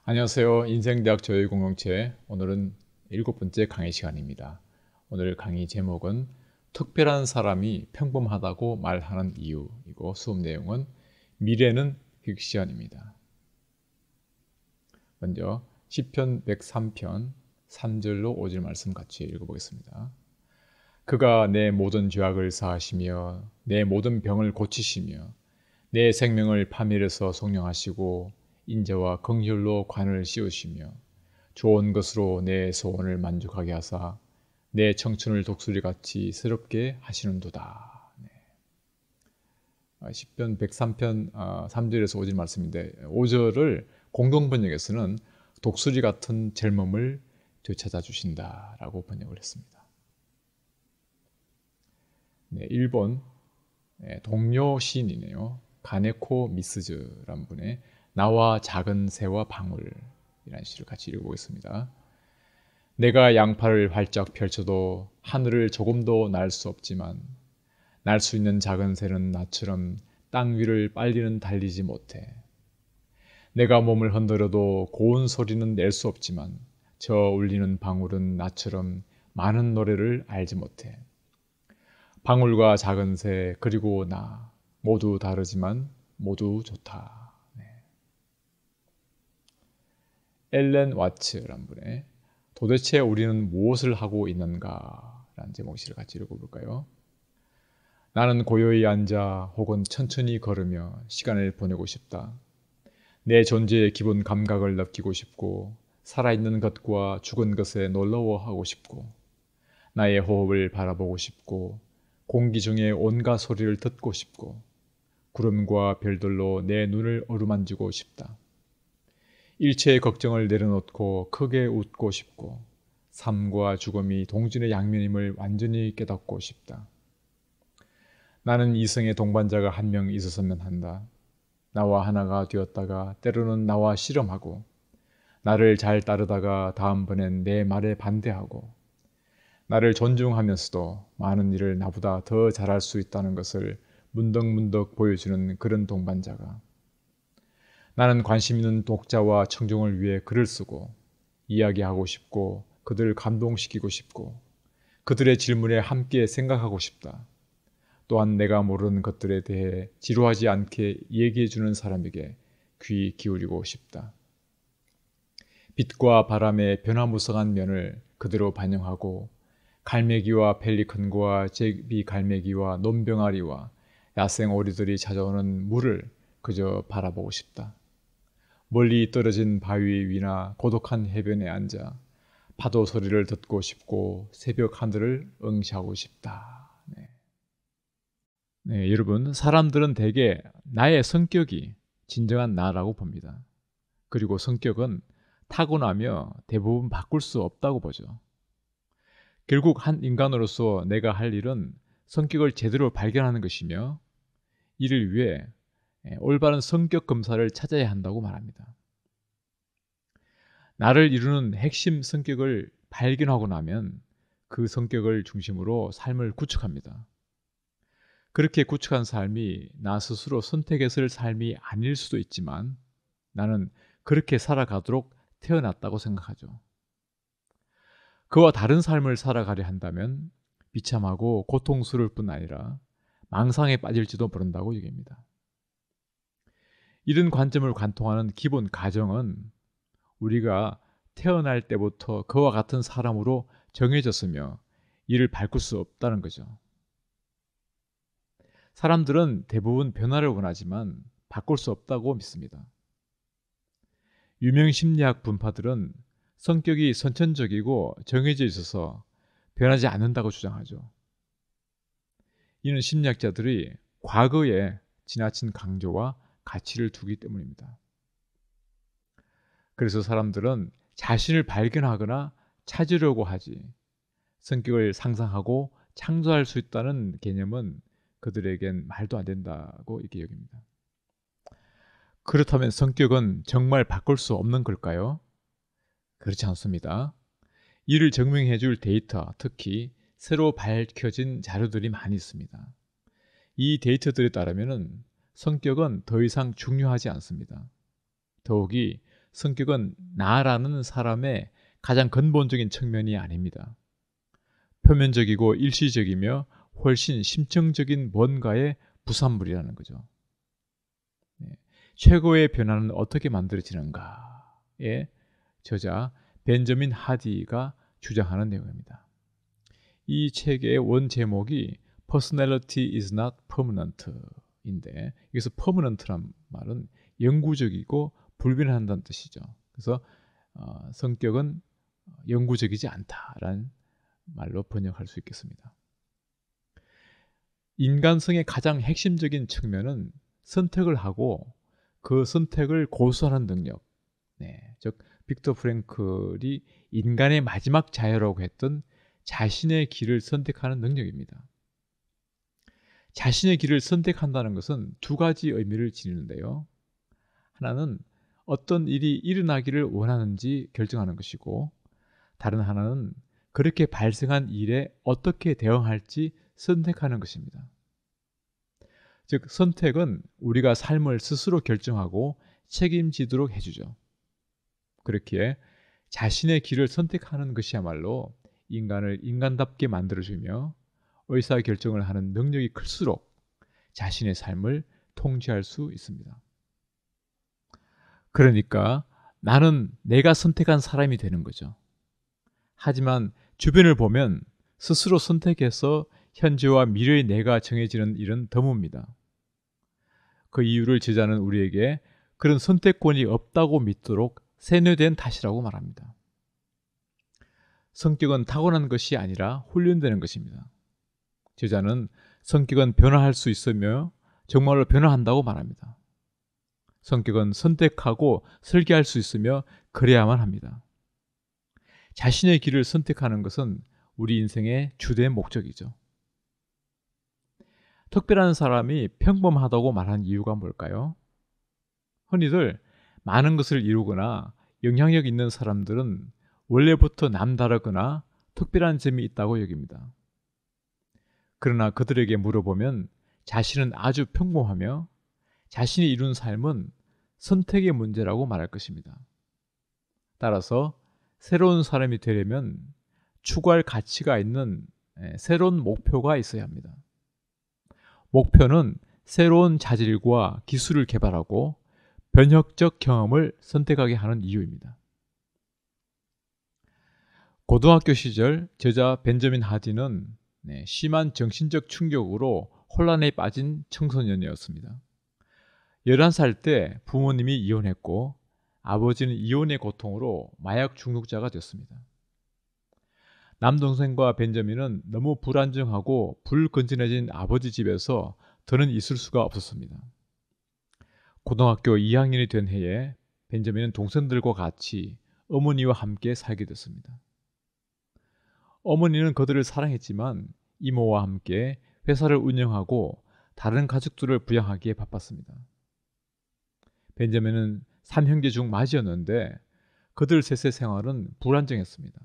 안녕하세요. 인생대학 교육공동체 오늘은 7번째 강의 시간입니다. 오늘 강의 제목은 특별한 사람이 평범하다고 말하는 이유이고 수업 내용은 미래는 픽션입니다. 먼저 시편 103편 3절로 5절 말씀 같이 읽어보겠습니다. 그가 내 모든 죄악을 사하시며 내 모든 병을 고치시며 내 생명을 파멸에서 속량하시고 인자와 긍휼로 관을 씌우시며 좋은 것으로 내 소원을 만족하게 하사 내 청춘을 독수리같이 새롭게 하시는도다. 시편 103편 3절에서 5절 말씀인데 5절을 공동번역에서는 독수리 같은 젊음을 되찾아 주신다라고 번역을 했습니다. 일본 동료 시인이네요. 가네코 미스즈란 분의 나와 작은 새와 방울이라는 시를 같이 읽어보겠습니다. 내가 양팔을 활짝 펼쳐도 하늘을 조금도 날 수 없지만 날 수 있는 작은 새는 나처럼 땅 위를 빨리는 달리지 못해. 내가 몸을 흔들어도 고운 소리는 낼 수 없지만 저 울리는 방울은 나처럼 많은 노래를 알지 못해. 방울과 작은 새 그리고 나 모두 다르지만 모두 좋다. 엘렌 와츠란 분의 도대체 우리는 무엇을 하고 있는가? 라는 제목 시를 같이 읽어볼까요? 나는 고요히 앉아 혹은 천천히 걸으며 시간을 보내고 싶다. 내 존재의 기본 감각을 느끼고 싶고 살아있는 것과 죽은 것에 놀라워하고 싶고 나의 호흡을 바라보고 싶고 공기 중에 온갖 소리를 듣고 싶고 구름과 별들로 내 눈을 어루만지고 싶다. 일체의 걱정을 내려놓고 크게 웃고 싶고 삶과 죽음이 동전의 양면임을 완전히 깨닫고 싶다. 나는 이성의 동반자가 한 명 있었으면 한다. 나와 하나가 되었다가 때로는 나와 씨름하고 나를 잘 따르다가 다음번엔 내 말에 반대하고 나를 존중하면서도 많은 일을 나보다 더 잘할 수 있다는 것을 문득문득 보여주는 그런 동반자가 나는 관심 있는 독자와 청중을 위해 글을 쓰고 이야기하고 싶고 그들을 감동시키고 싶고 그들의 질문에 함께 생각하고 싶다. 또한 내가 모르는 것들에 대해 지루하지 않게 얘기해주는 사람에게 귀 기울이고 싶다. 빛과 바람의 변화무쌍한 면을 그대로 반영하고 갈매기와 펠리컨과 제비갈매기와 논병아리와 야생 오리들이 찾아오는 물을 그저 바라보고 싶다. 멀리 떨어진 바위 위나 고독한 해변에 앉아 파도 소리를 듣고 싶고 새벽 하늘을 응시하고 싶다. 여러분, 사람들은 대개 나의 성격이 진정한 나라고 봅니다. 그리고 성격은 타고나며 대부분 바꿀 수 없다고 보죠. 결국 한 인간으로서 내가 할 일은 성격을 제대로 발견하는 것이며 이를 위해 올바른 성격 검사를 찾아야 한다고 말합니다. 나를 이루는 핵심 성격을 발견하고 나면 그 성격을 중심으로 삶을 구축합니다. 그렇게 구축한 삶이 나 스스로 선택했을 삶이 아닐 수도 있지만 나는 그렇게 살아가도록 태어났다고 생각하죠. 그와 다른 삶을 살아가려 한다면 비참하고 고통스러울 뿐 아니라 망상에 빠질지도 모른다고 얘기합니다. 이런 관점을 관통하는 기본 가정은 우리가 태어날 때부터 그와 같은 사람으로 정해졌으며 이를 바꿀 수 없다는 거죠. 사람들은 대부분 변화를 원하지만 바꿀 수 없다고 믿습니다. 유명 심리학 분파들은 성격이 선천적이고 정해져 있어서 변하지 않는다고 주장하죠. 이는 심리학자들이 과거에 지나친 강조와 가치를 두기 때문입니다. 그래서 사람들은 자신을 발견하거나 찾으려고 하지 성격을 상상하고 창조할 수 있다는 개념은 그들에겐 말도 안 된다고 이렇게 여깁니다. 그렇다면 성격은 정말 바꿀 수 없는 걸까요? 그렇지 않습니다. 이를 증명해 줄 데이터, 특히 새로 밝혀진 자료들이 많이 있습니다. 이 데이터들에 따르면 성격은 더 이상 중요하지 않습니다. 더욱이 성격은 나라는 사람의 가장 근본적인 측면이 아닙니다. 표면적이고 일시적이며 훨씬 심층적인 뭔가의 부산물이라는 거죠. 최고의 변화는 어떻게 만들어지는가의 저자 벤저민 하디가 주장하는 내용입니다. 이 책의 원 제목이 Personality is not permanent 인데 여기서 permanent란 말은 영구적이고 불변한다는 뜻이죠. 그래서 성격은 영구적이지 않다라는 말로 번역할 수 있겠습니다. 인간성의 가장 핵심적인 측면은 선택을 하고 그 선택을 고수하는 능력. 즉 빅터 프랭클이 인간의 마지막 자유라고 했던 자신의 길을 선택하는 능력입니다. 자신의 길을 선택한다는 것은 두 가지 의미를 지니는데요. 하나는 어떤 일이 일어나기를 원하는지 결정하는 것이고, 다른 하나는 그렇게 발생한 일에 어떻게 대응할지 선택하는 것입니다. 즉, 선택은 우리가 삶을 스스로 결정하고 책임지도록 해주죠. 그렇기에 자신의 길을 선택하는 것이야말로 인간을 인간답게 만들어주며 의사결정을 하는 능력이 클수록 자신의 삶을 통제할 수 있습니다. 그러니까 나는 내가 선택한 사람이 되는 거죠. 하지만 주변을 보면 스스로 선택해서 현재와 미래의 내가 정해지는 일은 드뭅니다. 그 이유를 저자는 우리에게 그런 선택권이 없다고 믿도록 세뇌된 탓이라고 말합니다. 성격은 타고난 것이 아니라 훈련되는 것입니다. 저자는 성격은 변화할 수 있으며 정말로 변화한다고 말합니다. 성격은 선택하고 설계할 수 있으며 그래야만 합니다. 자신의 길을 선택하는 것은 우리 인생의 주된 목적이죠. 특별한 사람이 평범하다고 말한 이유가 뭘까요? 흔히들 많은 것을 이루거나 영향력 있는 사람들은 원래부터 남다르거나 특별한 점이 있다고 여깁니다. 그러나 그들에게 물어보면 자신은 아주 평범하며 자신이 이룬 삶은 선택의 문제라고 말할 것입니다. 따라서 새로운 사람이 되려면 추구할 가치가 있는 새로운 목표가 있어야 합니다. 목표는 새로운 자질과 기술을 개발하고 변혁적 경험을 선택하게 하는 이유입니다. 고등학교 시절 저자 벤저민 하디는 심한 정신적 충격으로 혼란에 빠진 청소년이었습니다. 11살 때 부모님이 이혼했고 아버지는 이혼의 고통으로 마약 중독자가 됐습니다. 남동생과 벤저민은 너무 불안정하고 불건전해진 아버지 집에서 더는 있을 수가 없었습니다. 고등학교 2학년이 된 해에 벤저민은 동생들과 같이 어머니와 함께 살게 됐습니다. 어머니는 그들을 사랑했지만 이모와 함께 회사를 운영하고 다른 가족들을 부양하기에 바빴습니다. 벤저민은 3형제 중 맞이었는데 그들 셋의 생활은 불안정했습니다.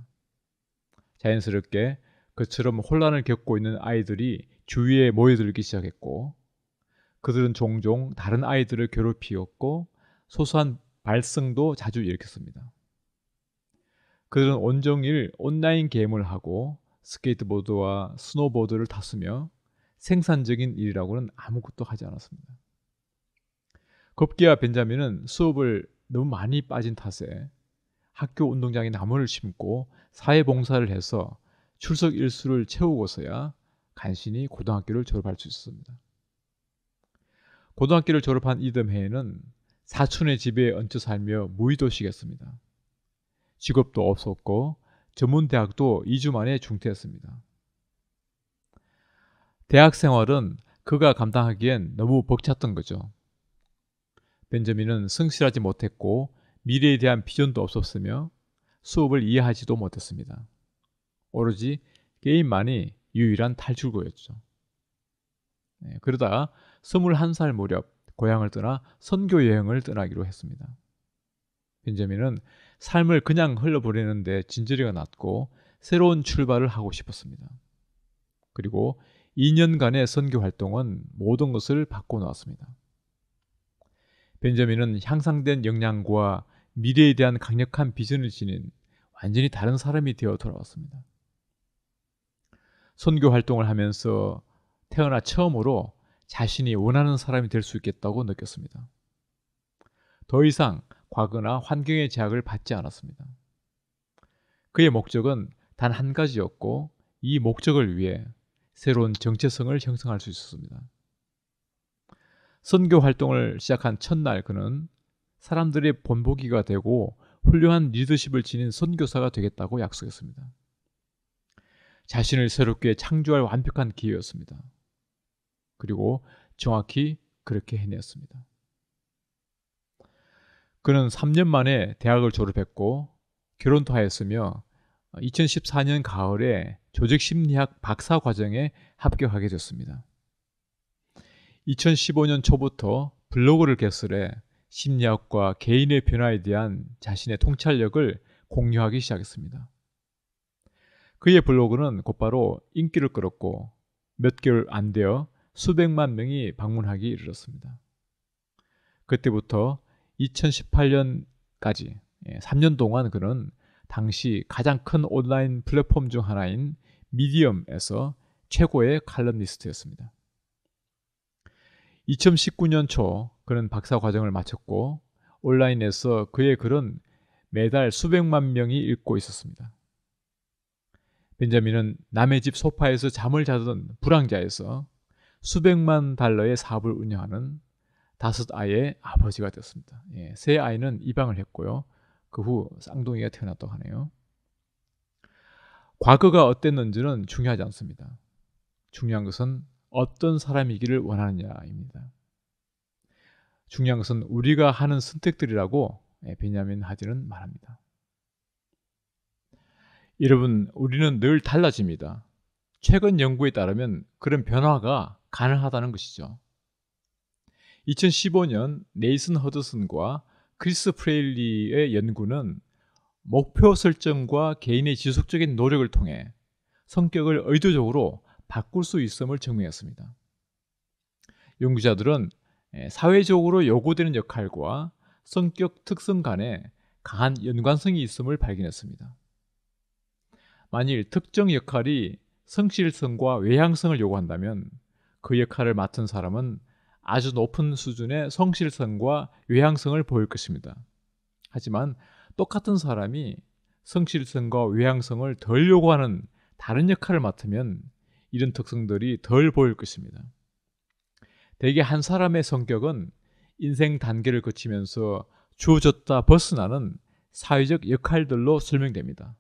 자연스럽게 그처럼 혼란을 겪고 있는 아이들이 주위에 모여들기 시작했고 그들은 종종 다른 아이들을 괴롭히었고 소소한 발성도 자주 일으켰습니다. 그들은 온종일 온라인 게임을 하고 스케이트보드와 스노보드를 탔으며 생산적인 일이라고는 아무것도 하지 않았습니다. 급기야 벤자민은 수업을 너무 많이 빠진 탓에 학교 운동장에 나무를 심고 사회봉사를 해서 출석 일수를 채우고서야 간신히 고등학교를 졸업할 수 있었습니다. 고등학교를 졸업한 이듬해에는 사촌의 집에 얹혀 살며 무의도식했습니다. 직업도 없었고 전문대학도 2주 만에 중퇴했습니다. 대학 생활은 그가 감당하기엔 너무 벅찼던 거죠. 벤저민은 성실하지 못했고 미래에 대한 비전도 없었으며 수업을 이해하지도 못했습니다. 오로지 게임만이 유일한 탈출구였죠. 그러다 21살 무렵 고향을 떠나 선교 여행을 떠나기로 했습니다. 벤저민은 삶을 그냥 흘러보내는데 진저리가 났고 새로운 출발을 하고 싶었습니다. 그리고 2년간의 선교 활동은 모든 것을 바꿔놓았습니다. 벤저민은 향상된 역량과 미래에 대한 강력한 비전을 지닌 완전히 다른 사람이 되어 돌아왔습니다. 선교 활동을 하면서 태어나 처음으로 자신이 원하는 사람이 될 수 있겠다고 느꼈습니다. 더 이상 과거나 환경의 제약을 받지 않았습니다. 그의 목적은 단 한 가지였고 이 목적을 위해 새로운 정체성을 형성할 수 있었습니다. 선교 활동을 시작한 첫날 그는 사람들의 본보기가 되고 훌륭한 리더십을 지닌 선교사가 되겠다고 약속했습니다. 자신을 새롭게 창조할 완벽한 기회였습니다. 그리고 정확히 그렇게 해냈습니다. 그는 3년 만에 대학을 졸업했고 결혼도 하였으며 2014년 가을에 조직심리학 박사 과정에 합격하게 됐습니다. 2015년 초부터 블로그를 개설해 심리학과 개인의 변화에 대한 자신의 통찰력을 공유하기 시작했습니다. 그의 블로그는 곧바로 인기를 끌었고 몇 개월 안 되어 수백만 명이 방문하기 이르렀습니다. 그때부터 2018년까지 3년 동안 그는 당시 가장 큰 온라인 플랫폼 중 하나인 미디엄에서 최고의 칼럼니스트였습니다. 2019년 초 그는 박사 과정을 마쳤고 온라인에서 그의 글은 매달 수백만 명이 읽고 있었습니다. 벤자민은 남의 집 소파에서 잠을 자던 불황자에서 수백만 달러의 사업을 운영하는 5아이의 아버지가 되었습니다. 세 아이는 입양을 했고요. 그 후 쌍둥이가 태어났다고 하네요. 과거가 어땠는지는 중요하지 않습니다. 중요한 것은 어떤 사람이기를 원하느냐입니다. 중요한 것은 우리가 하는 선택들이라고 베냐민 하진은 말합니다. 여러분, 우리는 늘 달라집니다. 최근 연구에 따르면 그런 변화가 가능하다는 것이죠. 2015년 네이슨 허드슨과 크리스 프레일리의 연구는 목표 설정과 개인의 지속적인 노력을 통해 성격을 의도적으로 바꿀 수 있음을 증명했습니다. 연구자들은 사회적으로 요구되는 역할과 성격 특성 간에 강한 연관성이 있음을 발견했습니다. 만일 특정 역할이 성실성과 외향성을 요구한다면 그 역할을 맡은 사람은 아주 높은 수준의 성실성과 외향성을 보일 것입니다. 하지만 똑같은 사람이 성실성과 외향성을 덜 요구하는 다른 역할을 맡으면 이런 특성들이 덜 보일 것입니다. 대개 한 사람의 성격은 인생 단계를 거치면서 주어졌다 벗어나는 사회적 역할들로 설명됩니다.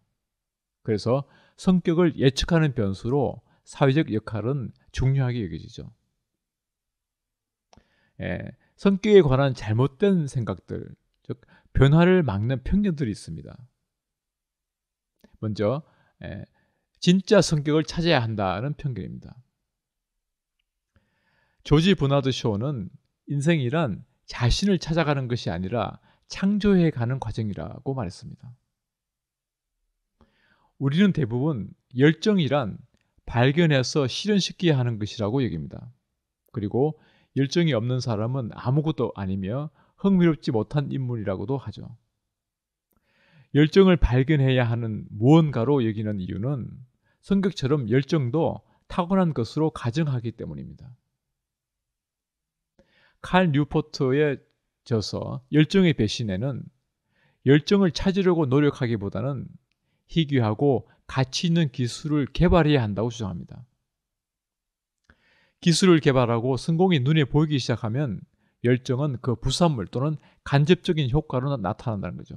그래서 성격을 예측하는 변수로 사회적 역할은 중요하게 여겨지죠. 성격에 관한 잘못된 생각들, 즉 변화를 막는 편견들이 있습니다. 먼저 진짜 성격을 찾아야 한다는 편견입니다. 조지 버나드 쇼는 인생이란 자신을 찾아가는 것이 아니라 창조해가는 과정이라고 말했습니다. 우리는 대부분 열정이란 발견해서 실현시켜야 하는 것이라고 여깁니다. 그리고 열정이 없는 사람은 아무것도 아니며 흥미롭지 못한 인물이라고도 하죠. 열정을 발견해야 하는 무언가로 여기는 이유는 성격처럼 열정도 타고난 것으로 가정하기 때문입니다. 칼 뉴포트의 저서 열정의 배신에는 열정을 찾으려고 노력하기보다는 희귀하고 가치 있는 기술을 개발해야 한다고 주장합니다. 기술을 개발하고 성공이 눈에 보이기 시작하면 열정은 그 부산물 또는 간접적인 효과로 나타난다는 거죠.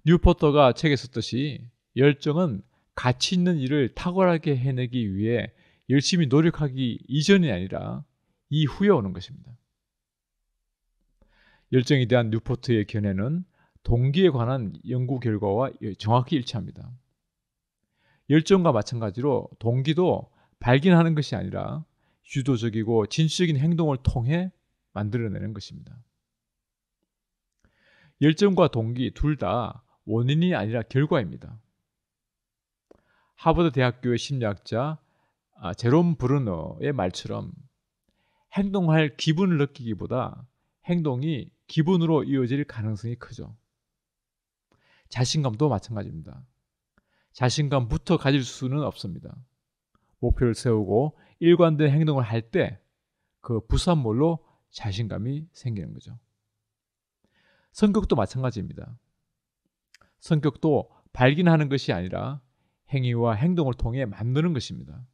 뉴포터가 책에 썼듯이 열정은 가치 있는 일을 탁월하게 해내기 위해 열심히 노력하기 이전이 아니라 이후에 오는 것입니다. 열정에 대한 뉴포트의 견해는 동기에 관한 연구 결과와 정확히 일치합니다. 열정과 마찬가지로 동기도 발견하는 것이 아니라 유도적이고 진취적인 행동을 통해 만들어내는 것입니다. 열정과 동기 둘 다 원인이 아니라 결과입니다. 하버드 대학교의 심리학자 제롬 브루너의 말처럼 행동할 기분을 느끼기보다 행동이 기분으로 이어질 가능성이 크죠. 자신감도 마찬가지입니다. 자신감부터 가질 수는 없습니다. 목표를 세우고 일관된 행동을 할 때 그 부산물로 자신감이 생기는 거죠. 성격도 마찬가지입니다. 성격도 발견하는 것이 아니라 행위와 행동을 통해 만드는 것입니다.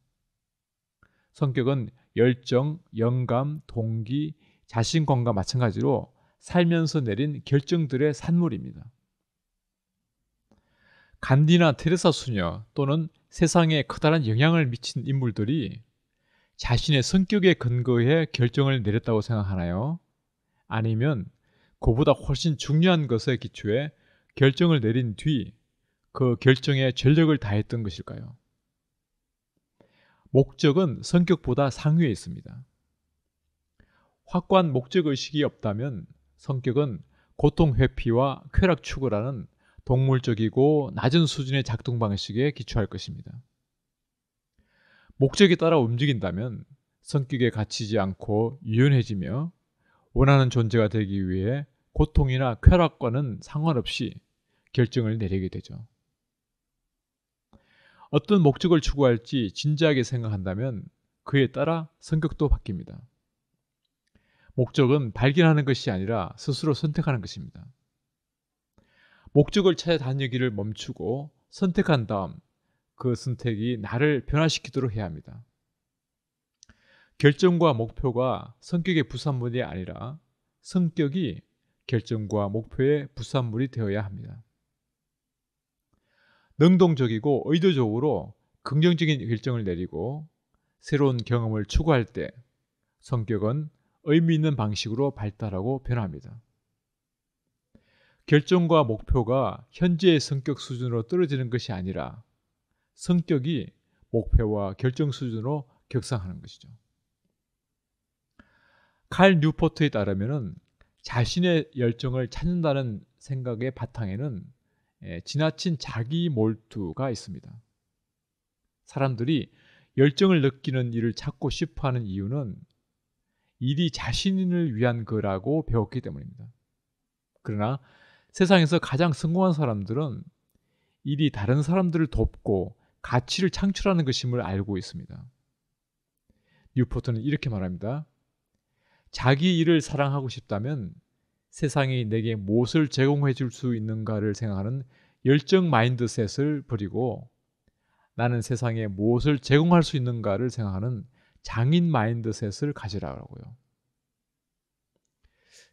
성격은 열정, 영감, 동기, 자신감과 마찬가지로 살면서 내린 결정들의 산물입니다. 간디나 테레사 수녀 또는 세상에 커다란 영향을 미친 인물들이 자신의 성격에 근거해 결정을 내렸다고 생각하나요? 아니면 그보다 훨씬 중요한 것에 기초해 결정을 내린 뒤 그 결정에 전력을 다했던 것일까요? 목적은 성격보다 상위에 있습니다. 확고한 목적의식이 없다면 성격은 고통 회피와 쾌락 추구라는 동물적이고 낮은 수준의 작동 방식에 기초할 것입니다. 목적에 따라 움직인다면 성격에 갇히지 않고 유연해지며 원하는 존재가 되기 위해 고통이나 쾌락과는 상관없이 결정을 내리게 되죠. 어떤 목적을 추구할지 진지하게 생각한다면 그에 따라 성격도 바뀝니다. 목적은 발견하는 것이 아니라 스스로 선택하는 것입니다. 목적을 찾아다니기를 멈추고 선택한 다음 그 선택이 나를 변화시키도록 해야 합니다. 결정과 목표가 성격의 부산물이 아니라 성격이 결정과 목표의 부산물이 되어야 합니다. 능동적이고 의도적으로 긍정적인 결정을 내리고 새로운 경험을 추구할 때 성격은 의미 있는 방식으로 발달하고 변합니다. 결정과 목표가 현재의 성격 수준으로 떨어지는 것이 아니라 성격이 목표와 결정 수준으로 격상하는 것이죠. 칼 뉴포트에 따르면 자신의 열정을 찾는다는 생각의 바탕에는 지나친 자기 몰두가 있습니다. 사람들이 열정을 느끼는 일을 찾고 싶어하는 이유는 일이 자신을 위한 거라고 배웠기 때문입니다. 그러나 세상에서 가장 성공한 사람들은 일이 다른 사람들을 돕고 가치를 창출하는 것임을 알고 있습니다. 뉴포트는 이렇게 말합니다. 자기 일을 사랑하고 싶다면 세상이 내게 무엇을 제공해 줄 수 있는가를 생각하는 열정 마인드셋을 버리고 나는 세상에 무엇을 제공할 수 있는가를 생각하는 장인 마인드셋을 가지라고요.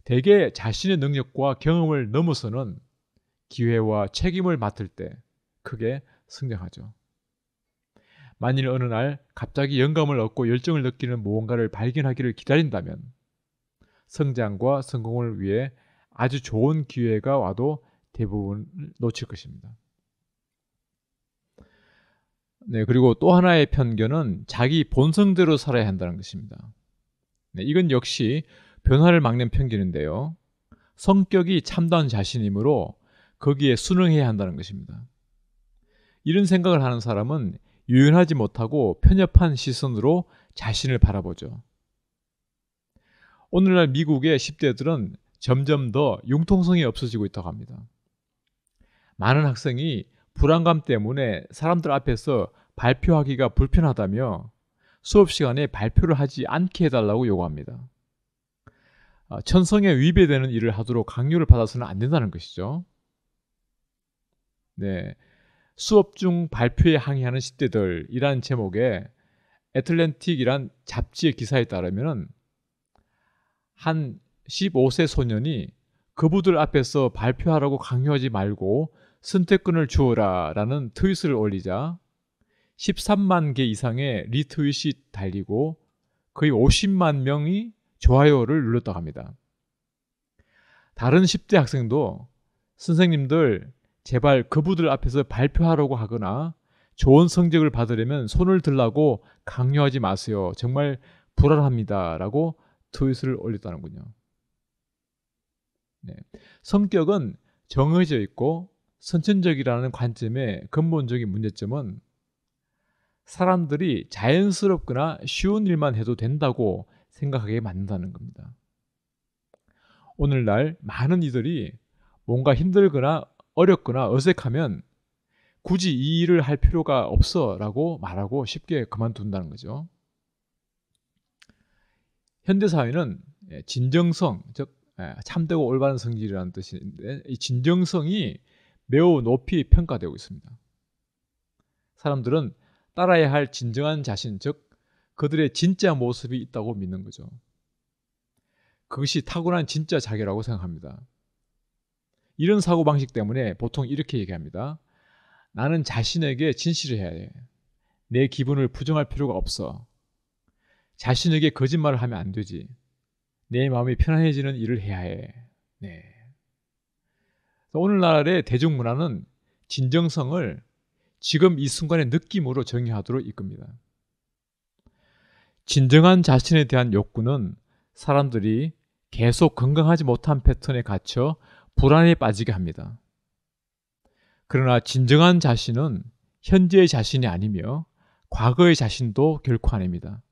대개 자신의 능력과 경험을 넘어서는 기회와 책임을 맡을 때 크게 성장하죠. 만일 어느 날 갑자기 영감을 얻고 열정을 느끼는 무언가를 발견하기를 기다린다면 성장과 성공을 위해 아주 좋은 기회가 와도 대부분 놓칠 것입니다. 네, 그리고 또 하나의 편견은 자기 본성대로 살아야 한다는 것입니다. 네, 이건 역시 변화를 막는 편견인데요. 성격이 참다운 자신이므로 거기에 순응해야 한다는 것입니다. 이런 생각을 하는 사람은 유연하지 못하고 편협한 시선으로 자신을 바라보죠. 오늘날 미국의 10대들은 점점 더 융통성이 없어지고 있다고 합니다. 많은 학생이 불안감 때문에 사람들 앞에서 발표하기가 불편하다며 수업 시간에 발표를 하지 않게 해달라고 요구합니다. 천성에 위배되는 일을 하도록 강요를 받아서는 안 된다는 것이죠. 네, 수업 중 발표에 항의하는 10대들이라는 제목의 애틀랜틱이란 잡지의 기사에 따르면 한 15세 소년이 그부들 앞에서 발표하라고 강요하지 말고 선택권을 주어라 라는 트윗을 올리자 13만 개 이상의 리트윗이 달리고 거의 50만 명이 좋아요를 눌렀다고 합니다. 다른 10대 학생도 선생님들 제발 그부들 앞에서 발표하라고 하거나 좋은 성적을 받으려면 손을 들라고 강요하지 마세요. 정말 불안합니다. 라고 트윗을 올렸다는군요. 네. 성격은 정해져 있고 선천적이라는 관점의 근본적인 문제점은 사람들이 자연스럽거나 쉬운 일만 해도 된다고 생각하게 만든다는 겁니다. 오늘날 많은 이들이 뭔가 힘들거나 어렵거나 어색하면 굳이 이 일을 할 필요가 없어 라고 말하고 쉽게 그만둔다는 거죠. 현대사회는 진정성, 즉 참되고 올바른 성질이라는 뜻인데 이 진정성이 매우 높이 평가되고 있습니다. 사람들은 따라야 할 진정한 자신, 즉 그들의 진짜 모습이 있다고 믿는 거죠. 그것이 타고난 진짜 자기라고 생각합니다. 이런 사고방식 때문에 보통 이렇게 얘기합니다. 나는 자신에게 진실해야 해. 내 기분을 부정할 필요가 없어. 자신에게 거짓말을 하면 안 되지. 내 마음이 편안해지는 일을 해야 해. 네. 오늘날의 대중문화는 진정성을 지금 이 순간의 느낌으로 정의하도록 이끕니다. 진정한 자신에 대한 욕구는 사람들이 계속 건강하지 못한 패턴에 갇혀 불안에 빠지게 합니다. 그러나 진정한 자신은 현재의 자신이 아니며 과거의 자신도 결코 아닙니다.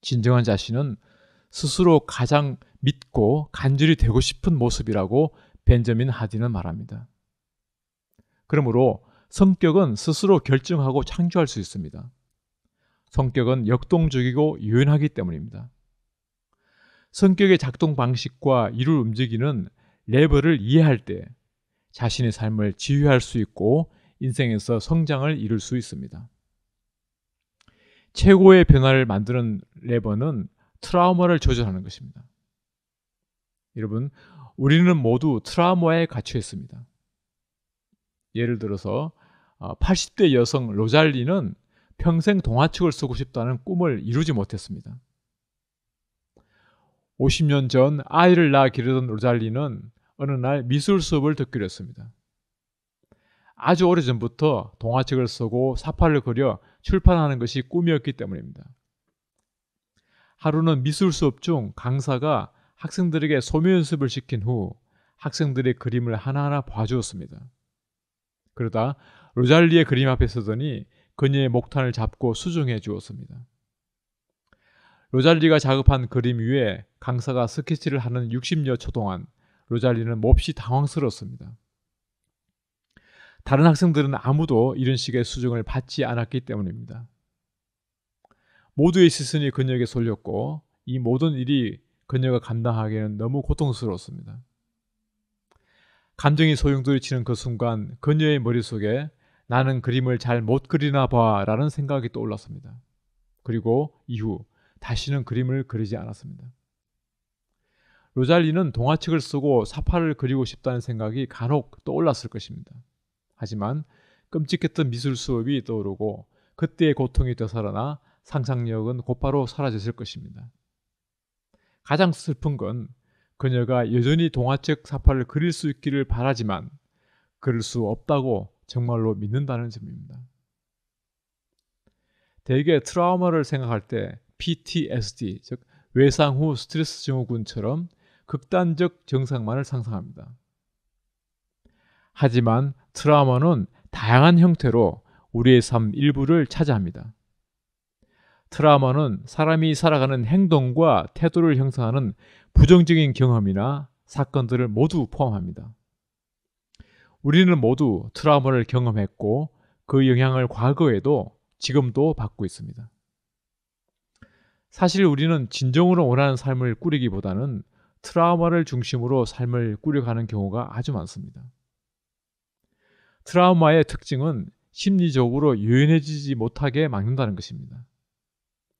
진정한 자신은 스스로 가장 믿고 간절히 되고 싶은 모습이라고 벤저민 하디는 말합니다. 그러므로 성격은 스스로 결정하고 창조할 수 있습니다. 성격은 역동적이고 유연하기 때문입니다. 성격의 작동 방식과 이를 움직이는 레버를 이해할 때 자신의 삶을 지휘할 수 있고 인생에서 성장을 이룰 수 있습니다. 최고의 변화를 만드는 레버는 트라우마를 조절하는 것입니다. 여러분, 우리는 모두 트라우마에 갇혀 있습니다. 예를 들어서 80대 여성 로잘리는 평생 동화책을 쓰고 싶다는 꿈을 이루지 못했습니다. 50년 전 아이를 낳아 기르던 로잘리는 어느 날 미술 수업을 듣기로 했습니다. 아주 오래전부터 동화책을 쓰고 사파를 그려 출판하는 것이 꿈이었기 때문입니다. 하루는 미술 수업 중 강사가 학생들에게 소묘 연습을 시킨 후 학생들의 그림을 하나하나 봐주었습니다. 그러다 로잘리의 그림 앞에 서더니 그녀의 목탄을 잡고 수정해 주었습니다. 로잘리가 작업한 그림 위에 강사가 스케치를 하는 60여 초 동안 로잘리는 몹시 당황스러웠습니다. 다른 학생들은 아무도 이런 식의 수정을 받지 않았기 때문입니다. 모두의 시선이 그녀에게 쏠렸고 이 모든 일이 그녀가 감당하기에는 너무 고통스러웠습니다. 감정이 소용돌이치는 그 순간 그녀의 머릿속에 나는 그림을 잘 못 그리나 봐 라는 생각이 떠올랐습니다. 그리고 이후 다시는 그림을 그리지 않았습니다. 로잘리는 동화책을 쓰고 사파를 그리고 싶다는 생각이 간혹 떠올랐을 것입니다. 하지만 끔찍했던 미술 수업이 떠오르고 그때의 고통이 되살아나 상상력은 곧바로 사라졌을 것입니다. 가장 슬픈 건 그녀가 여전히 동화책 사파를 그릴 수 있기를 바라지만 그릴 수 없다고 정말로 믿는다는 점입니다. 대개 트라우마를 생각할 때 PTSD, 즉 외상 후 스트레스 증후군처럼 극단적 증상만을 상상합니다. 하지만 트라우마는 다양한 형태로 우리의 삶 일부를 차지합니다. 트라우마는 사람이 살아가는 행동과 태도를 형성하는 부정적인 경험이나 사건들을 모두 포함합니다. 우리는 모두 트라우마를 경험했고 그 영향을 과거에도 지금도 받고 있습니다. 사실 우리는 진정으로 원하는 삶을 꾸리기보다는 트라우마를 중심으로 삶을 꾸려가는 경우가 아주 많습니다. 트라우마의 특징은 심리적으로 유연해지지 못하게 막는다는 것입니다.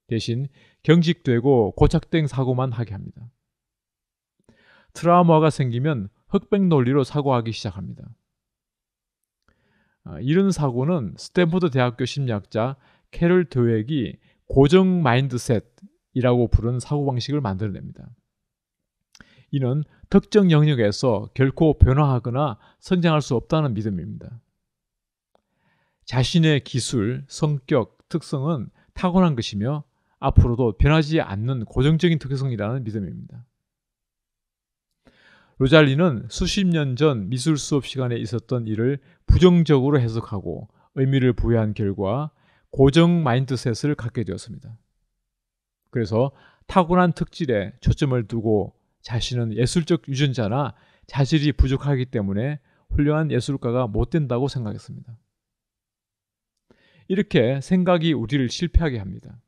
대신 경직되고 고착된 사고만 하게 합니다. 트라우마가 생기면 흑백 논리로 사고하기 시작합니다. 이런 사고는 스탠포드 대학교 심리학자 캐럴 드웩이 고정 마인드셋이라고 부른 사고방식을 만들어냅니다. 이는 특정 영역에서 결코 변화하거나 성장할 수 없다는 믿음입니다. 자신의 기술, 성격, 특성은 타고난 것이며 앞으로도 변하지 않는 고정적인 특성이라는 믿음입니다. 로잘리는 수십 년 전 미술 수업 시간에 있었던 일을 부정적으로 해석하고 의미를 부여한 결과 고정 마인드셋을 갖게 되었습니다. 그래서 타고난 특질에 초점을 두고 자신은 예술적 유전자나 자질이 부족하기 때문에 훌륭한 예술가가 못 된다고 생각했습니다. 이렇게 생각이 우리를 실패하게 합니다.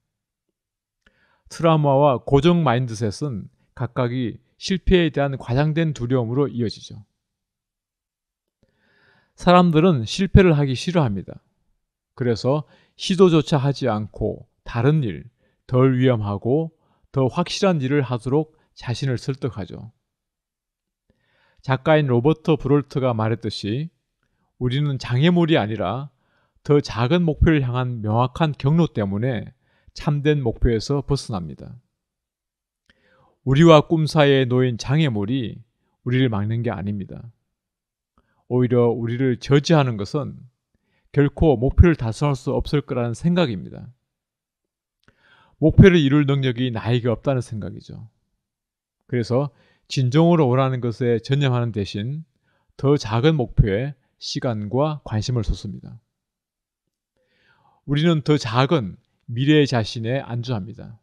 트라우마와 고정 마인드셋은 각각이 실패에 대한 과장된 두려움으로 이어지죠. 사람들은 실패를 하기 싫어합니다. 그래서 시도조차 하지 않고 다른 일, 덜 위험하고 더 확실한 일을 하도록 자신을 설득하죠. 작가인 로버트 브롤트가 말했듯이 우리는 장애물이 아니라 더 작은 목표를 향한 명확한 경로 때문에 참된 목표에서 벗어납니다. 우리와 꿈 사이에 놓인 장애물이 우리를 막는 게 아닙니다. 오히려 우리를 저지하는 것은 결코 목표를 달성할 수 없을 거라는 생각입니다. 목표를 이룰 능력이 나에게 없다는 생각이죠. 그래서 진정으로 원하는 것에 전념하는 대신 더 작은 목표에 시간과 관심을 쏟습니다. 우리는 더 작은 미래의 자신에 안주합니다.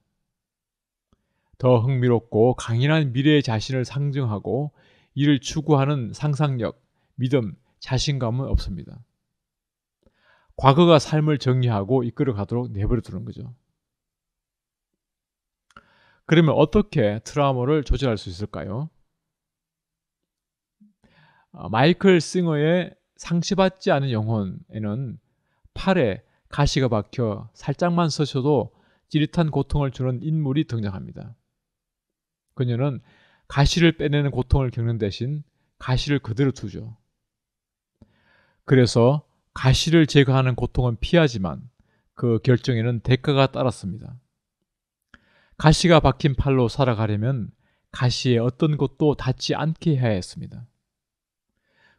더 흥미롭고 강인한 미래의 자신을 상징하고 이를 추구하는 상상력, 믿음, 자신감은 없습니다. 과거가 삶을 정리하고 이끌어가도록 내버려 두는 거죠. 그러면 어떻게 트라우마를 조절할 수 있을까요? 마이클 싱어의 상처받지 않은 영혼에는 팔에 가시가 박혀 살짝만 서셔도 찌릿한 고통을 주는 인물이 등장합니다. 그녀는 가시를 빼내는 고통을 겪는 대신 가시를 그대로 두죠. 그래서 가시를 제거하는 고통은 피하지만 그 결정에는 대가가 따랐습니다. 가시가 박힌 팔로 살아가려면 가시에 어떤 것도 닿지 않게 해야 했습니다.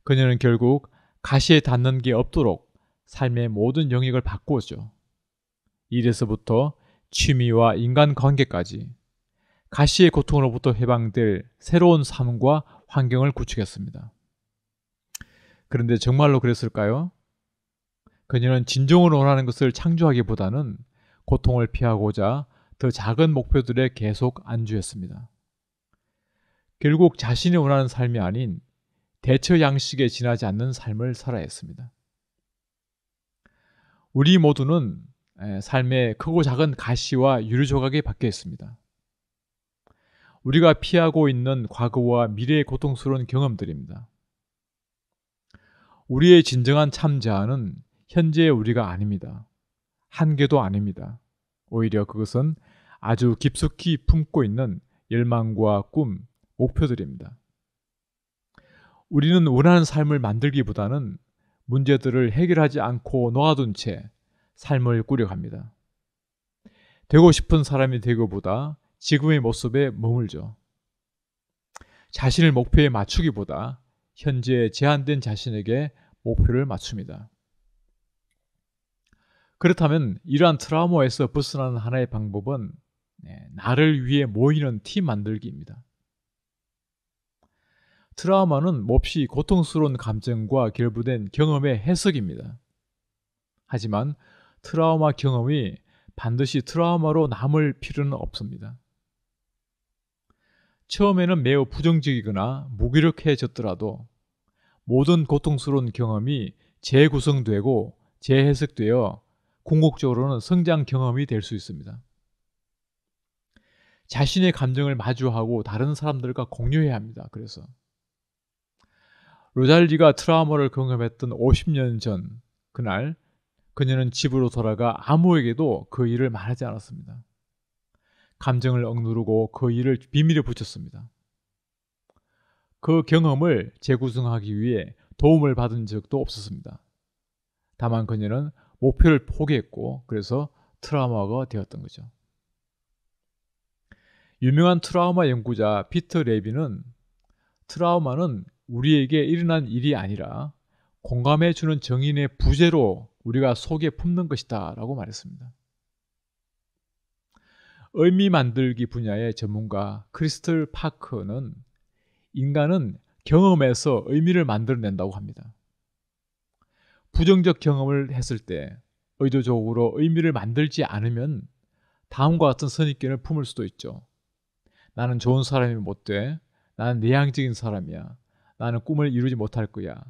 그녀는 결국 가시에 닿는 게 없도록 삶의 모든 영역을 바꾸었죠. 일에서부터 취미와 인간관계까지 가시의 고통으로부터 해방될 새로운 삶과 환경을 구축했습니다. 그런데 정말로 그랬을까요? 그녀는 진정으로 원하는 것을 창조하기보다는 고통을 피하고자 더 작은 목표들에 계속 안주했습니다. 결국 자신이 원하는 삶이 아닌 대처 양식에 지나지 않는 삶을 살아야 했습니다. 우리 모두는 삶의 크고 작은 가시와 유리 조각에 박혀 있습니다. 우리가 피하고 있는 과거와 미래의 고통스러운 경험들입니다. 우리의 진정한 참자아는 현재의 우리가 아닙니다. 한계도 아닙니다. 오히려 그것은 아주 깊숙이 품고 있는 열망과 꿈, 목표들입니다. 우리는 원하는 삶을 만들기보다는 문제들을 해결하지 않고 놓아둔 채 삶을 꾸려갑니다. 되고 싶은 사람이 되고보다 지금의 모습에 머물죠. 자신을 목표에 맞추기보다 현재 제한된 자신에게 목표를 맞춥니다. 그렇다면 이러한 트라우마에서 벗어나는 하나의 방법은 나를 위해 모이는 팀 만들기입니다. 트라우마는 몹시 고통스러운 감정과 결부된 경험의 해석입니다. 하지만 트라우마 경험이 반드시 트라우마로 남을 필요는 없습니다. 처음에는 매우 부정적이거나 무기력해졌더라도 모든 고통스러운 경험이 재구성되고 재해석되어 궁극적으로는 성장 경험이 될 수 있습니다. 자신의 감정을 마주하고 다른 사람들과 공유해야 합니다. 그래서 로잘리가 트라우마를 경험했던 50년 전 그날 그녀는 집으로 돌아가 아무에게도 그 일을 말하지 않았습니다. 감정을 억누르고 그 일을 비밀에 붙였습니다. 그 경험을 재구성하기 위해 도움을 받은 적도 없었습니다. 다만 그녀는 목표를 포기했고 그래서 트라우마가 되었던 거죠. 유명한 트라우마 연구자 피터 레비는 트라우마는 우리에게 일어난 일이 아니라 공감해주는 정인의 부재로 우리가 속에 품는 것이다 라고 말했습니다. 의미 만들기 분야의 전문가 크리스털 파커는 인간은 경험에서 의미를 만들어낸다고 합니다. 부정적 경험을 했을 때 의도적으로 의미를 만들지 않으면 다음과 같은 선입견을 품을 수도 있죠. 나는 좋은 사람이 못 돼. 나는 내향적인 사람이야. 나는 꿈을 이루지 못할 거야.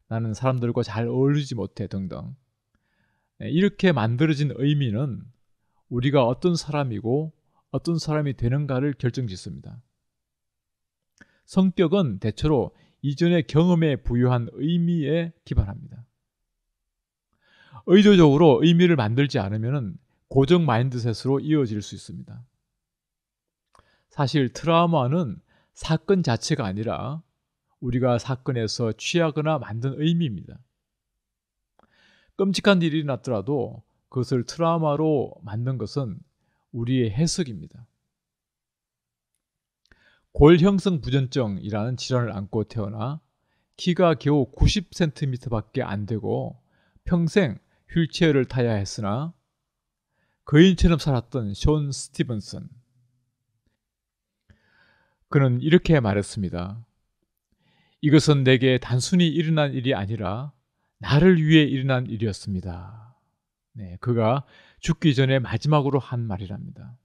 나는 사람들과 잘 어울리지 못해 등등. 이렇게 만들어진 의미는 우리가 어떤 사람이고 어떤 사람이 되는가를 결정짓습니다. 성격은 대체로 이전의 경험에 부여한 의미에 기반합니다. 의도적으로 의미를 만들지 않으면 고정 마인드셋으로 이어질 수 있습니다. 사실 트라우마는 사건 자체가 아니라 우리가 사건에서 취하거나 만든 의미입니다. 끔찍한 일이 일어났더라도 그것을 트라우마로 만든 것은 우리의 해석입니다. 골형성 부전증이라는 질환을 안고 태어나 키가 겨우 90cm밖에 안 되고 평생 휠체어를 타야 했으나 거인처럼 살았던 숀 스티븐슨. 그는 이렇게 말했습니다. 이것은 내게 단순히 일어난 일이 아니라 나를 위해 일어난 일이었습니다. 네, 그가 죽기 전에 마지막으로 한 말이랍니다.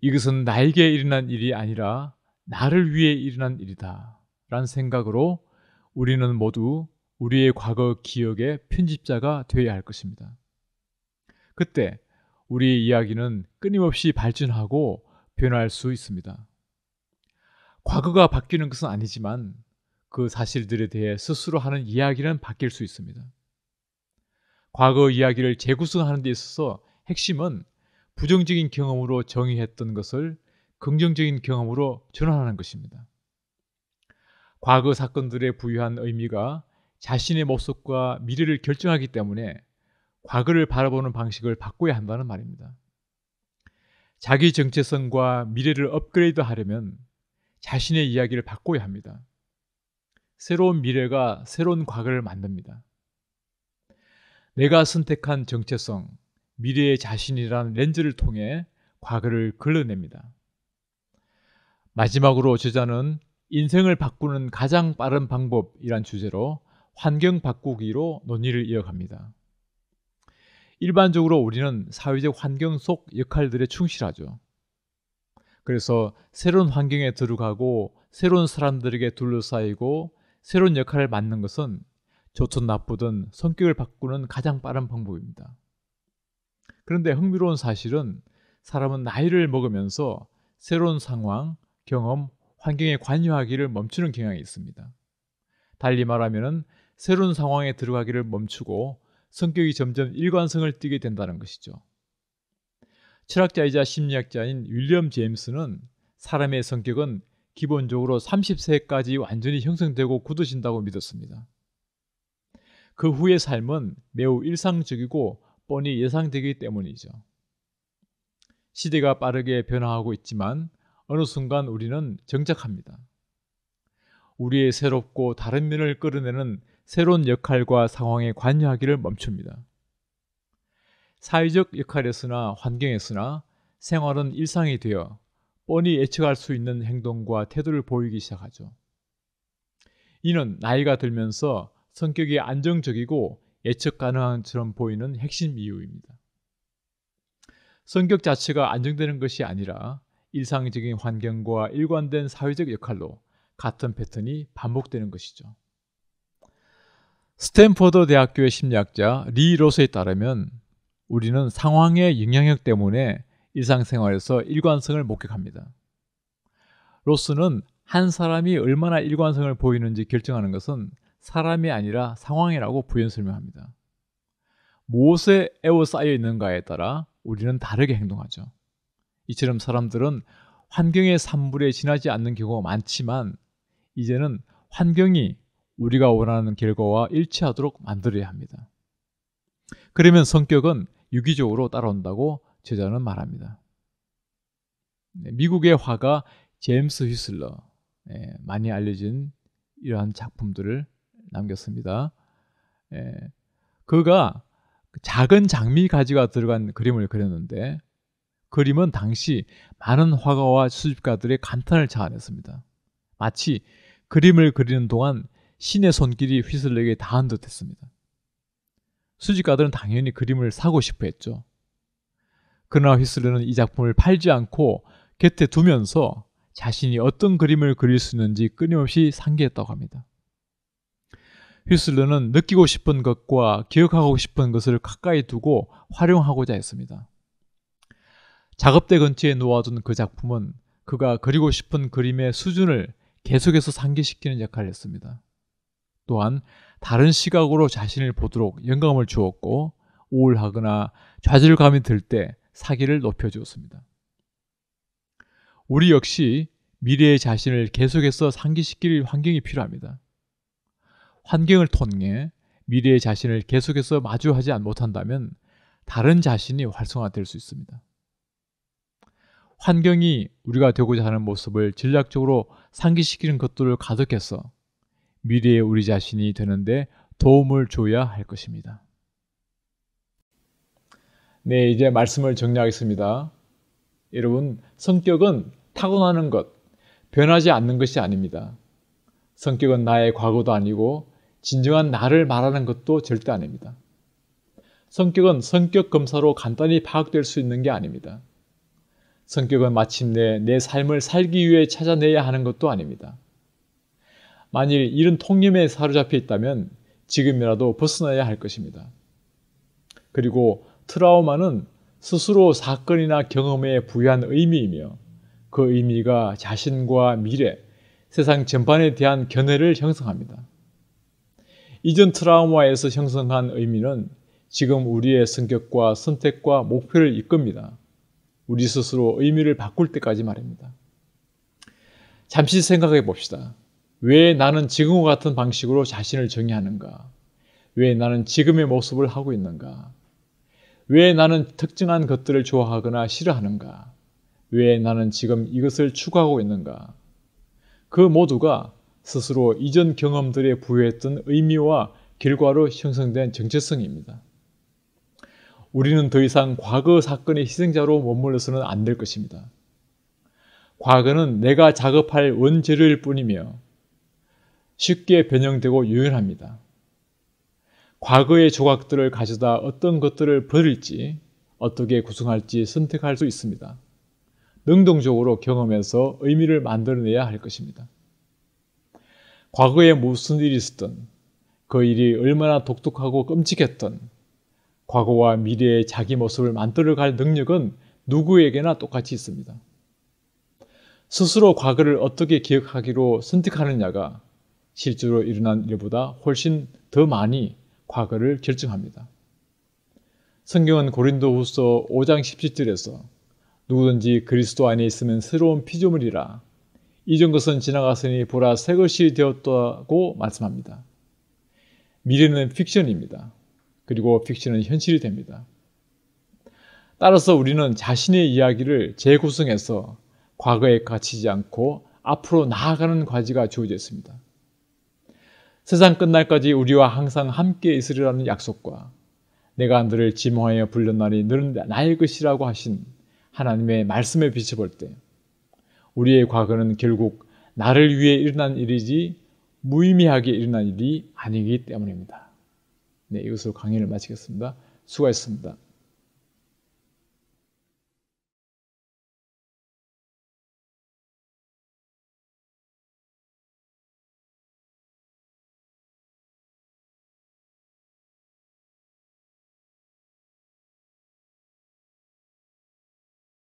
이것은 나에게 일어난 일이 아니라 나를 위해 일어난 일이다 라는 생각으로 우리는 모두 우리의 과거 기억의 편집자가 되어야 할 것입니다. 그때 우리의 이야기는 끊임없이 발전하고 변화할 수 있습니다. 과거가 바뀌는 것은 아니지만 그 사실들에 대해 스스로 하는 이야기는 바뀔 수 있습니다. 과거 이야기를 재구성하는 데 있어서 핵심은 부정적인 경험으로 정의했던 것을 긍정적인 경험으로 전환하는 것입니다. 과거 사건들에 부여한 의미가 자신의 모습과 미래를 결정하기 때문에 과거를 바라보는 방식을 바꿔야 한다는 말입니다. 자기 정체성과 미래를 업그레이드하려면 자신의 이야기를 바꿔야 합니다. 새로운 미래가 새로운 과거를 만듭니다. 내가 선택한 정체성, 미래의 자신이라는 렌즈를 통해 과거를 걸러냅니다. 마지막으로 저자는 인생을 바꾸는 가장 빠른 방법이란 주제로 환경 바꾸기로 논의를 이어갑니다. 일반적으로 우리는 사회적 환경 속 역할들에 충실하죠. 그래서 새로운 환경에 들어가고 새로운 사람들에게 둘러싸이고 새로운 역할을 맡는 것은 좋든 나쁘든 성격을 바꾸는 가장 빠른 방법입니다. 그런데 흥미로운 사실은 사람은 나이를 먹으면서 새로운 상황, 경험, 환경에 관여하기를 멈추는 경향이 있습니다. 달리 말하면 새로운 상황에 들어가기를 멈추고 성격이 점점 일관성을 띠게 된다는 것이죠. 철학자이자 심리학자인 윌리엄 제임스는 사람의 성격은 기본적으로 30세까지 완전히 형성되고 굳어진다고 믿었습니다. 그 후의 삶은 매우 일상적이고 뻔히 예상되기 때문이죠. 시대가 빠르게 변화하고 있지만 어느 순간 우리는 정착합니다. 우리의 새롭고 다른 면을 끌어내는 새로운 역할과 상황에 관여하기를 멈춥니다. 사회적 역할에서나 환경에서나 생활은 일상이 되어 뻔히 예측할 수 있는 행동과 태도를 보이기 시작하죠. 이는 나이가 들면서 성격이 안정적이고 예측 가능한 것처럼 보이는 핵심 이유입니다. 성격 자체가 안정되는 것이 아니라 일상적인 환경과 일관된 사회적 역할로 같은 패턴이 반복되는 것이죠. 스탠퍼드 대학교의 심리학자 리 로스에 따르면 우리는 상황의 영향력 때문에 일상생활에서 일관성을 목격합니다. 로스는 한 사람이 얼마나 일관성을 보이는지 결정하는 것은 사람이 아니라 상황이라고 부연 설명합니다. 무엇에 에워싸여 있는가에 따라 우리는 다르게 행동하죠. 이처럼 사람들은 환경의 산물에 지나지 않는 경우가 많지만 이제는 환경이 우리가 원하는 결과와 일치하도록 만들어야 합니다. 그러면 성격은 유기적으로 따라온다고 저자는 말합니다. 미국의 화가 제임스 휘슬러, 많이 알려진 이러한 작품들을 남겼습니다. 그가 작은 장미 가지가 들어간 그림을 그렸는데 그림은 당시 많은 화가와 수집가들의 감탄을 자아냈습니다. 마치 그림을 그리는 동안 신의 손길이 휘슬러에게 닿은 듯 했습니다. 수집가들은 당연히 그림을 사고 싶어 했죠. 그러나 휘슬러는 이 작품을 팔지 않고 곁에 두면서 자신이 어떤 그림을 그릴 수 있는지 끊임없이 상기했다고 합니다. 휘슬러는 느끼고 싶은 것과 기억하고 싶은 것을 가까이 두고 활용하고자 했습니다. 작업대 근처에 놓아둔 그 작품은 그가 그리고 싶은 그림의 수준을 계속해서 상기시키는 역할을 했습니다. 또한 다른 시각으로 자신을 보도록 영감을 주었고 우울하거나 좌절감이 들 때 사기를 높여주었습니다. 우리 역시 미래의 자신을 계속해서 상기시킬 환경이 필요합니다. 환경을 통해 미래의 자신을 계속해서 마주하지 못한다면 다른 자신이 활성화될 수 있습니다. 환경이 우리가 되고자 하는 모습을 전략적으로 상기시키는 것들을 가득해서 미래의 우리 자신이 되는데 도움을 줘야 할 것입니다. 네, 이제 말씀을 정리하겠습니다. 여러분, 성격은 타고나는 것, 변하지 않는 것이 아닙니다. 성격은 나의 과거도 아니고 진정한 나를 말하는 것도 절대 아닙니다. 성격은 성격 검사로 간단히 파악될 수 있는 게 아닙니다. 성격은 마침내 내 삶을 살기 위해 찾아내야 하는 것도 아닙니다. 만일 이런 통념에 사로잡혀 있다면 지금이라도 벗어나야 할 것입니다. 그리고 트라우마는 스스로 사건이나 경험에 부여한 의미이며 그 의미가 자신과 미래, 세상 전반에 대한 견해를 형성합니다. 이전 트라우마에서 형성한 의미는 지금 우리의 성격과 선택과 목표를 이끕니다. 우리 스스로 의미를 바꿀 때까지 말입니다. 잠시 생각해 봅시다. 왜 나는 지금과 같은 방식으로 자신을 정의하는가? 왜 나는 지금의 모습을 하고 있는가? 왜 나는 특정한 것들을 좋아하거나 싫어하는가? 왜 나는 지금 이것을 추구하고 있는가? 그 모두가 스스로 이전 경험들에 부여했던 의미와 결과로 형성된 정체성입니다. 우리는 더 이상 과거 사건의 희생자로 머물러서는 안 될 것입니다. 과거는 내가 작업할 원재료일 뿐이며 쉽게 변형되고 유연합니다. 과거의 조각들을 가져다 어떤 것들을 버릴지, 어떻게 구성할지 선택할 수 있습니다. 능동적으로 경험해서 의미를 만들어내야 할 것입니다. 과거에 무슨 일이 있었든, 그 일이 얼마나 독특하고 끔찍했던 과거와 미래의 자기 모습을 만들어갈 능력은 누구에게나 똑같이 있습니다. 스스로 과거를 어떻게 기억하기로 선택하느냐가 실제로 일어난 일보다 훨씬 더 많이 과거를 결정합니다. 성경은 고린도후서 5장 17절에서 누구든지 그리스도 안에 있으면 새로운 피조물이라 이전 것은 지나갔으니 보라 새 것이 되었다고 말씀합니다. 미래는 픽션입니다. 그리고 픽션은 현실이 됩니다. 따라서 우리는 자신의 이야기를 재구성해서 과거에 갇히지 않고 앞으로 나아가는 과제가 주어져 있습니다. 세상 끝날까지 우리와 항상 함께 있으리라는 약속과 내가 너를 지명하여 불렀나니 너는 나의 것이라고 하신 하나님의 말씀에 비춰볼 때 우리의 과거는 결국 나를 위해 일어난 일이지 무의미하게 일어난 일이 아니기 때문입니다. 네, 이것으로 강의를 마치겠습니다. 수고하셨습니다.